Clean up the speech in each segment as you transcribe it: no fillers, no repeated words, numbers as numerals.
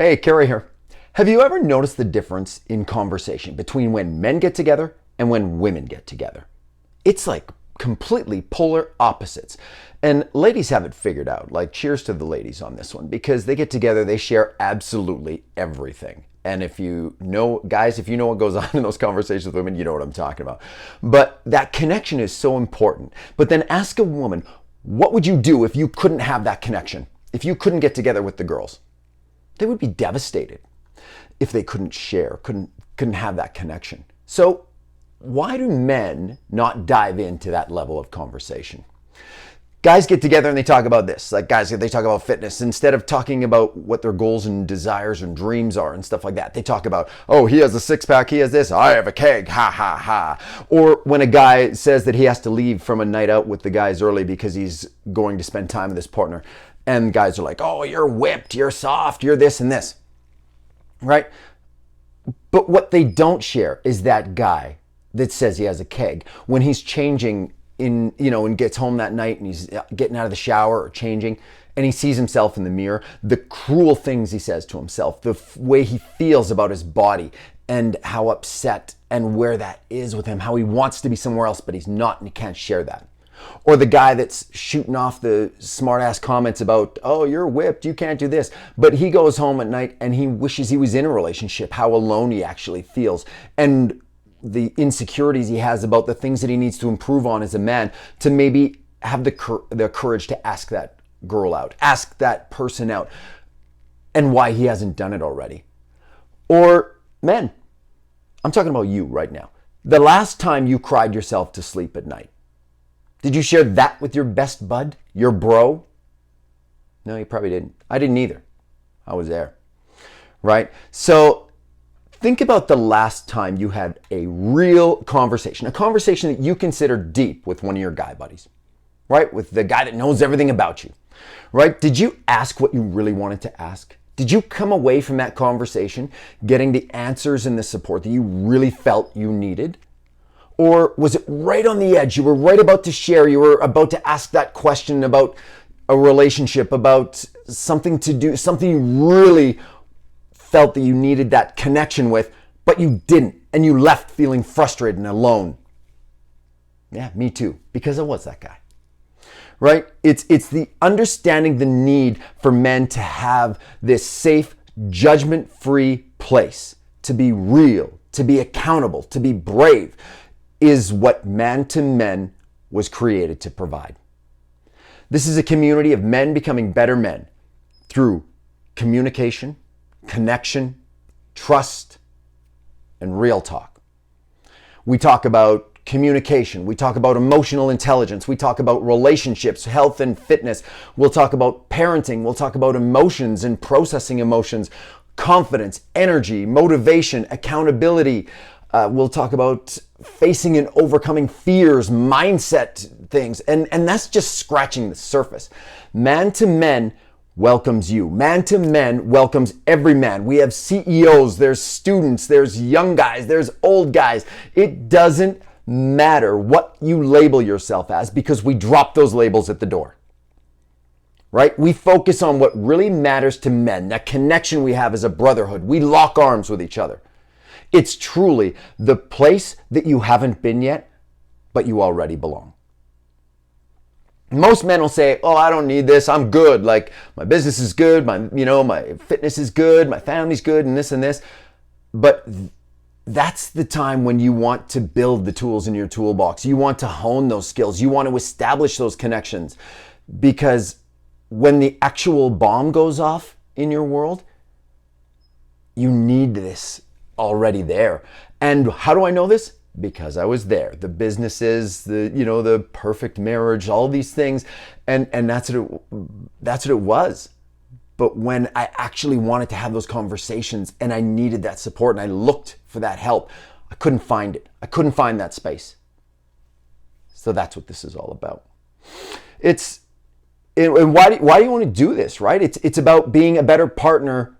Hey, Kerry here. Have you ever noticed the difference in conversation between when men get together and when women get together? It's like completely polar opposites. And ladies have it figured out. Like, cheers to the ladies on this one, because they get together, they share absolutely everything. And if you know, guys, if you know what goes on in those conversations with women, you know what I'm talking about. But that connection is so important. But then ask a woman, what would you do if you couldn't have that connection? If you couldn't get together with the girls? They would be devastated if they couldn't share, couldn't have that connection. So why do men not dive into that level of conversation? Guys get together and they talk about this. Like, guys, they talk about fitness. Instead of talking about what their goals and desires and dreams are and stuff like that, they talk about, oh, he has a six-pack, he has this, I have a keg, ha, ha, ha. Or when a guy says that he has to leave from a night out with the guys early because he's going to spend time with his partner, and guys are like, oh, you're whipped, you're soft, you're this and this, right? But what they don't share is that guy that says he has a keg. When he's changing and gets home that night and he's getting out of the shower or changing and he sees himself in the mirror, the cruel things he says to himself, the way he feels about his body and how upset and where that is with him, how he wants to be somewhere else, but he's not and he can't share that. Or the guy that's shooting off the smart-ass comments about, oh, you're whipped, you can't do this. But he goes home at night and he wishes he was in a relationship, how alone he actually feels. And the insecurities he has about the things that he needs to improve on as a man, to maybe have the courage to ask that girl out, ask that person out, and why he hasn't done it already. Or men, I'm talking about you right now. The last time you cried yourself to sleep at night, did you share that with your best bud, your bro? No, you probably didn't. I didn't either. I was there, right? So think about the last time you had a real conversation, a conversation that you consider deep with one of your guy buddies, right? With the guy that knows everything about you, right? Did you ask what you really wanted to ask? Did you come away from that conversation getting the answers and the support that you really felt you needed? Or was it right on the edge? You were right about to share. You were about to ask that question about a relationship, about something to do, something you really felt that you needed that connection with, but you didn't. And you left feeling frustrated and alone. Yeah, me too, because I was that guy. Right? It's the understanding the need for men to have this safe, judgment-free place, to be real, to be accountable, to be brave, is what Man to Men was created to provide. This is a community of men becoming better men through communication, connection, trust, and real talk. We talk about communication. We talk about emotional intelligence. We talk about relationships, health and fitness. We'll talk about parenting. We'll talk about emotions and processing emotions, confidence, energy, motivation, accountability. We'll talk about facing and overcoming fears, mindset things. And that's just scratching the surface. Man to Men welcomes you. Man to Men welcomes every man. We have CEOs, there's students, there's young guys, there's old guys. It doesn't matter what you label yourself as, because we drop those labels at the door. Right? We focus on what really matters to men, that connection we have as a brotherhood. We lock arms with each other. It's truly the place that you haven't been yet, but you already belong. Most men will say, oh, I don't need this. I'm good. Like, my business is good. My fitness is good. My family's good, and this and this. But that's the time when you want to build the tools in your toolbox. You want to hone those skills. You want to establish those connections, because when the actual bomb goes off in your world, you need this already there. And how do I know this? Because I was there. The businesses, the perfect marriage, all these things, and that's what it was. But when I actually wanted to have those conversations and I needed that support and I looked for that help, I couldn't find it. I couldn't find that space. So that's what this is all about. And why do you want to do this, right? It's about being a better partner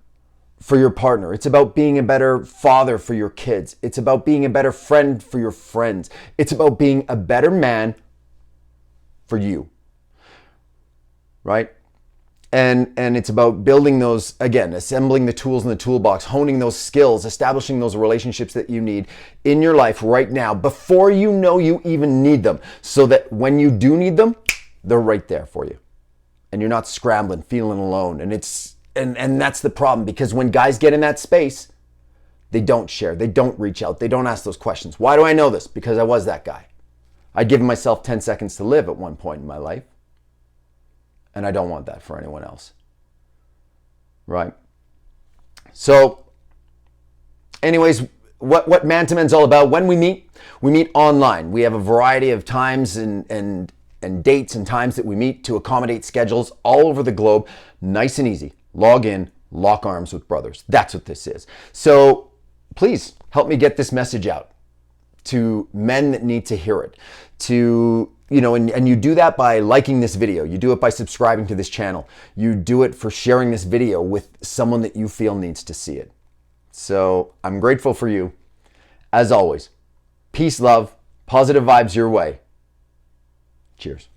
for your partner. It's about being a better father for your kids. It's about being a better friend for your friends. It's about being a better man for you, right? And it's about building those, again, assembling the tools in the toolbox, honing those skills, establishing those relationships that you need in your life right now before you know you even need them, so that when you do need them, they're right there for you. And you're not scrambling, feeling alone. And that's the problem, because when guys get in that space, they don't share, they don't reach out, they don't ask those questions. Why do I know this? Because I was that guy. I'd given myself 10 seconds to live at one point in my life. And I don't want that for anyone else. Right? So, anyways, what Man to Men's all about, when we meet online. We have a variety of times and dates and times that we meet to accommodate schedules all over the globe. Nice and easy. Log in, lock arms with brothers. That's what this is. So please help me get this message out to men that need to hear it. And you do that by liking this video. You do it by subscribing to this channel. You do it for sharing this video with someone that you feel needs to see it. So I'm grateful for you. As always, peace, love, positive vibes your way. Cheers.